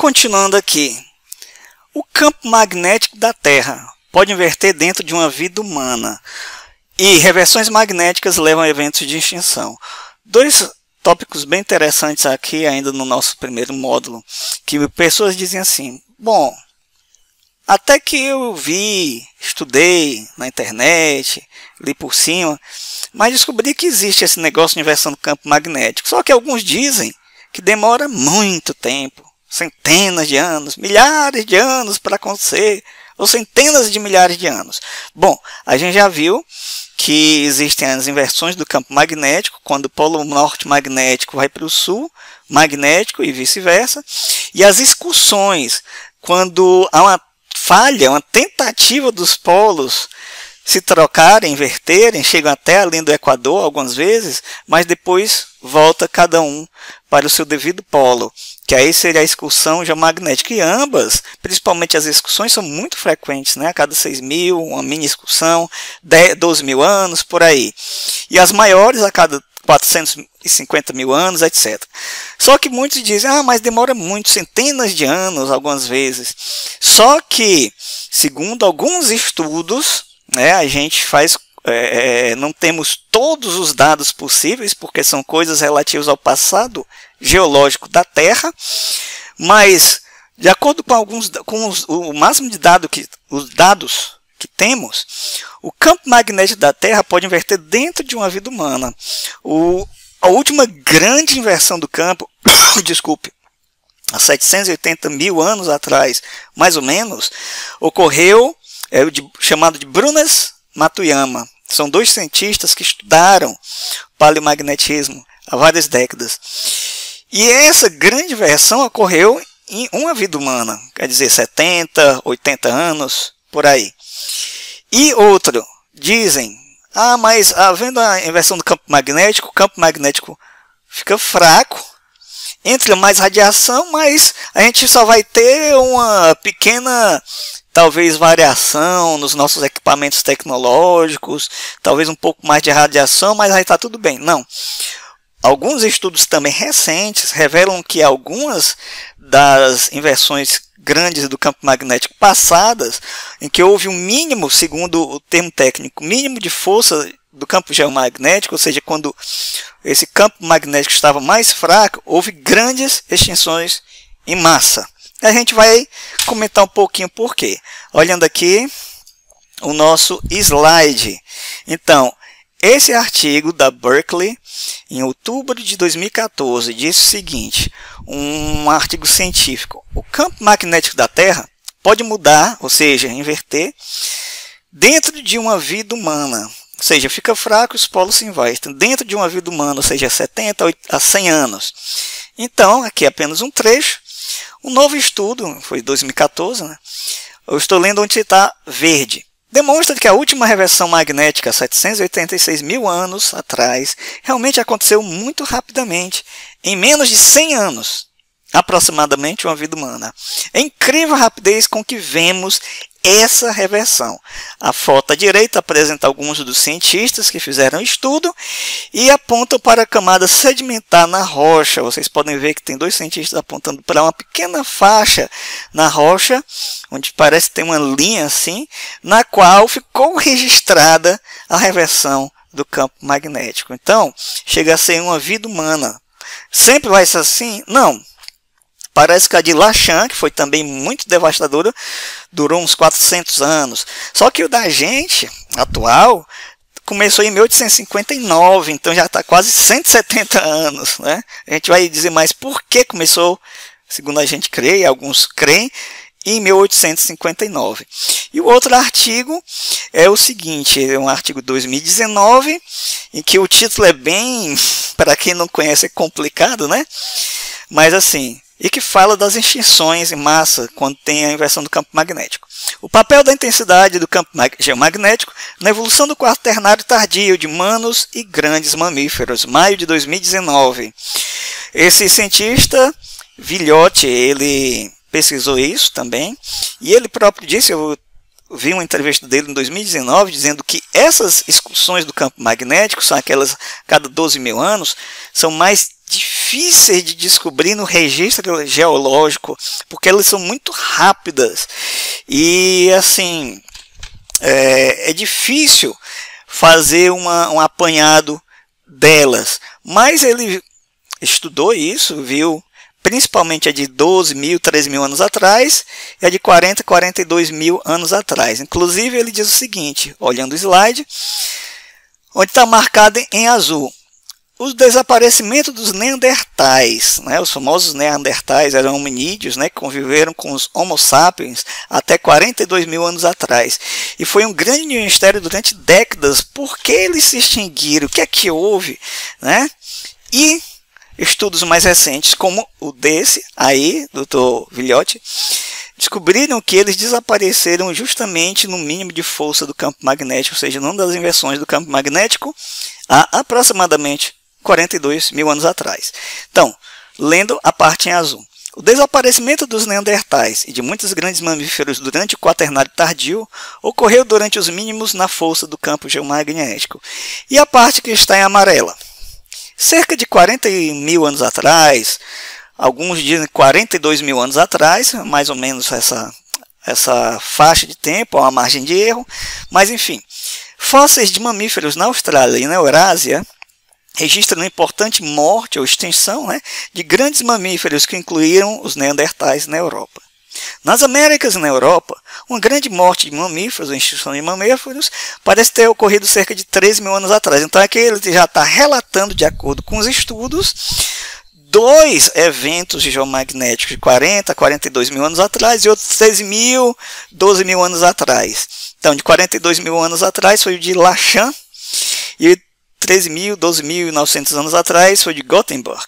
Continuando aqui, o campo magnético da Terra pode inverter dentro de uma vida humana e reversões magnéticas levam a eventos de extinção. Dois tópicos bem interessantes aqui ainda no nosso primeiro módulo, que pessoas dizem assim, bom, até que eu vi, estudei na internet, li por cima, mas descobri que existe esse negócio de inversão do campo magnético. Só que alguns dizem que demora muito tempo, centenas de anos, milhares de anos para acontecer, ou centenas de milhares de anos. Bom, a gente já viu que existem as inversões do campo magnético, quando o polo norte magnético vai para o sul magnético e vice-versa, e as excursões, quando há uma falha, uma tentativa dos polos se trocarem, inverterem, chegam até a linha do Equador algumas vezes, mas depois volta cada um para o seu devido polo, que aí seria a excursão geomagnética. E ambas, principalmente as excursões, são muito frequentes, né? A cada 6.000, uma mini excursão, 12.000 anos, por aí. E as maiores a cada 450.000 anos, etc. Só que muitos dizem, mas demora muito, centenas de anos, algumas vezes. Só que, segundo alguns estudos, né, a gente faz, não temos todos os dados possíveis, porque são coisas relativas ao passado geológico da Terra, mas, de acordo com o máximo de os dados que temos, o campo magnético da Terra pode inverter dentro de uma vida humana. A última grande inversão do campo, desculpe, há 780.000 anos atrás, mais ou menos, ocorreu, chamado de Brunhes Matuyama. São dois cientistas que estudaram paleomagnetismo há várias décadas. E essa grande inversão ocorreu em uma vida humana, quer dizer, 70, 80 anos, por aí. E outro, dizem, mas havendo a inversão do campo magnético, o campo magnético fica fraco, entra mais radiação, mas a gente só vai ter uma pequena, talvez, variação nos nossos equipamentos tecnológicos, talvez um pouco mais de radiação, mas aí está tudo bem. Não. Alguns estudos também recentes revelam que algumas das inversões grandes do campo magnético passadas, em que houve um mínimo, segundo o termo técnico, mínimo de força do campo geomagnético, ou seja, quando esse campo magnético estava mais fraco, houve grandes extinções em massa. A gente vai comentar um pouquinho por quê. Olhando aqui o nosso slide. Então, esse artigo da Berkeley, em outubro de 2014, diz o seguinte, um artigo científico. O campo magnético da Terra pode mudar, ou seja, inverter, dentro de uma vida humana. Ou seja, fica fraco, os polos se invertem. Dentro de uma vida humana, ou seja, 70 a 100 anos. Então, aqui é apenas um trecho. Um novo estudo, foi 2014, né? Eu estou lendo onde está verde. Demonstra que a última reversão magnética, 786.000 anos atrás, realmente aconteceu muito rapidamente, em menos de 100 anos, aproximadamente uma vida humana. É incrível a rapidez com que vemos essa reversão. A foto à direita apresenta alguns dos cientistas que fizeram o estudo e apontam para a camada sedimentar na rocha. Vocês podem ver que tem dois cientistas apontando para uma pequena faixa na rocha, onde parece ter uma linha assim, na qual ficou registrada a reversão do campo magnético. Então, chega a ser uma vida humana. Sempre vai ser assim? Não. Parece que a de Lachan, que foi também muito devastadora, durou uns 400 anos. Só que o da gente, atual, começou em 1859, então já está quase 170 anos. Né? A gente vai dizer mais por que começou, segundo a gente crê, e alguns creem, em 1859. E o outro artigo é o seguinte, é um artigo 2019, em que o título é bem, para quem não conhece, é complicado, né? Mas assim, e que fala das extinções em massa quando tem a inversão do campo magnético. O papel da intensidade do campo geomagnético na evolução do quaternário tardio de humanos e grandes mamíferos, maio de 2019. Esse cientista, Villot, ele pesquisou isso também, e ele próprio disse, eu vi uma entrevista dele em 2019, dizendo que essas excursões do campo magnético, são aquelas a cada 12.000 anos, são mais difíceis de descobrir no registro geológico, porque elas são muito rápidas e assim é difícil fazer um apanhado delas, mas ele estudou isso, viu principalmente a de 12 mil, 13 mil anos atrás e a de 40, 42 mil anos atrás. Inclusive ele diz o seguinte, olhando o slide, onde está marcado em azul, o desaparecimento dos neandertais, né? Os famosos neandertais eram hominídeos, né? Que conviveram com os homo sapiens até 42 mil anos atrás. E foi um grande mistério durante décadas. Por que eles se extinguiram? O que é que houve? Né? E estudos mais recentes, como o desse aí, Dr. Villiotti, descobriram que eles desapareceram justamente no mínimo de força do campo magnético, ou seja, numa das inversões do campo magnético, há aproximadamente 42 mil anos atrás. Então, lendo a parte em azul. O desaparecimento dos neandertais e de muitos grandes mamíferos durante o quaternário tardio ocorreu durante os mínimos na força do campo geomagnético. E a parte que está em amarela. Cerca de 40 mil anos atrás, alguns dizem 42 mil anos atrás, mais ou menos essa faixa de tempo, uma margem de erro, mas enfim, fósseis de mamíferos na Austrália e na Eurásia registram uma importante morte ou extinção, né, de grandes mamíferos que incluíram os neandertais na Europa. Nas Américas e na Europa, uma grande morte de mamíferos, ou extinção de mamíferos, parece ter ocorrido cerca de 13 mil anos atrás. Então aqui ele já está relatando, de acordo com os estudos, dois eventos geomagnéticos de 40 a 42 mil anos atrás e outros 13 mil, 12 mil anos atrás. Então de 42 mil anos atrás foi o de Lachan e 13 mil, 12 mil e 900 anos atrás foi de Gothenburg.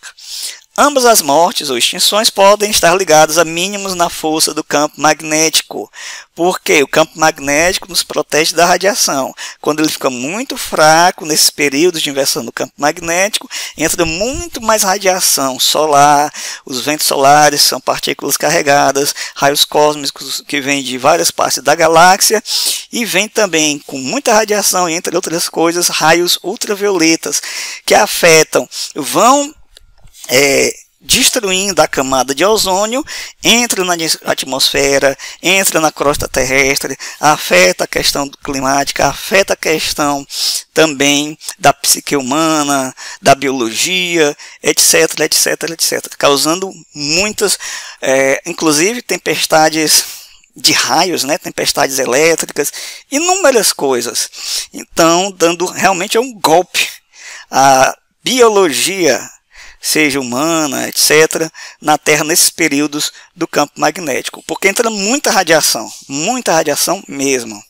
Ambas as mortes ou extinções podem estar ligadas a mínimos na força do campo magnético, porque o campo magnético nos protege da radiação. Quando ele fica muito fraco, nesses períodos de inversão do campo magnético, entra muito mais radiação solar, os ventos solares são partículas carregadas, raios cósmicos que vêm de várias partes da galáxia, e vem também com muita radiação, entre outras coisas, raios ultravioletas, que afetam, vão destruindo a camada de ozônio, entra na atmosfera, entra na crosta terrestre, afeta a questão climática, afeta a questão também da psique humana, da biologia, etc, etc, etc, causando muitas, inclusive tempestades de raios, né, tempestades elétricas, inúmeras coisas. Então, dando realmente um golpe à biologia, seja humana, etc., na Terra nesses períodos do campo magnético, porque entra muita radiação mesmo.